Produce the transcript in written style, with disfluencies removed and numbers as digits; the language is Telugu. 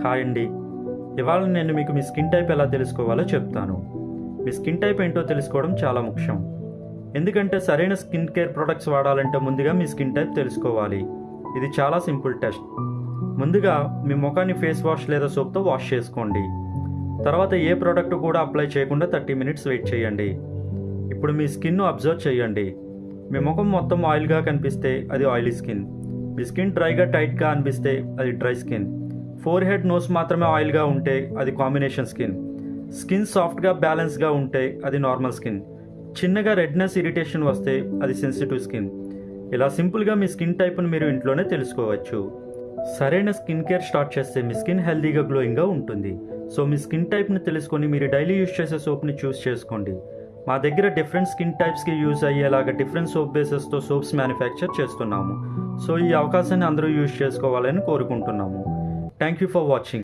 హాయ్ అండి. ఇవాళ నేను మీకు మీ స్కిన్ టైప్ ఎలా తెలుసుకోవాలో చెప్తాను. మీ స్కిన్ టైప్ ఏంటో తెలుసుకోవడం చాలా ముఖ్యం. ఎందుకంటే సరైన స్కిన్ కేర్ ప్రొడక్ట్స్ వాడాలంటే ముందుగా మీ స్కిన్ టైప్ తెలుసుకోవాలి. ఇది చాలా సింపుల్ టెస్ట్. ముందుగా మీ ముఖాన్ని ఫేస్ వాష్ లేదా సోప్తో వాష్ చేసుకోండి. తర్వాత ఏ ప్రోడక్ట్ కూడా అప్లై చేయకుండా 30 మినిట్స్ వెయిట్ చేయండి. ఇప్పుడు మీ స్కిన్ను అబ్జర్వ్ చేయండి. మీ ముఖం మొత్తం ఆయిల్గా కనిపిస్తే అది ఆయిలీ స్కిన్. మీ స్కిన్ డ్రైగా టైట్గా అనిపిస్తే అది dry skin. Forehead nose మాత్రమే ఆయిల్గా ఉంటే అది కాంబినేషన్ స్కిన్. స్కిన్ సాఫ్ట్గా బ్యాలెన్స్గా ఉంటే అది నార్మల్ స్కిన్. చిన్నగా రెడ్నెస్ ఇరిటేషన్ వస్తే అది సెన్సిటివ్ స్కిన్. ఇలా సింపుల్గా మీ స్కిన్ టైప్ను మీరు ఇంట్లోనే తెలుసుకోవచ్చు. సరైన స్కిన్ కేర్ స్టార్ట్ చేస్తే మీ స్కిన్ హెల్తీగా గ్లోయింగ్గా ఉంటుంది. సో మీ స్కిన్ టైప్ని తెలుసుకొని మీరు డైలీ యూజ్ చేసే సోప్ని చూస్ చేసుకోండి. మా దగ్గర డిఫరెంట్ స్కిన్ టైప్స్కి యూజ్ అయ్యేలాగా డిఫరెంట్ సోప్ బేసెస్తో సోప్స్ మ్యానుఫ్యాక్చర్ చేస్తున్నాము. సో ఈ అవకాశాన్ని అందరూ యూజ్ చేసుకోవాలని కోరుకుంటున్నాము. Thank you for watching.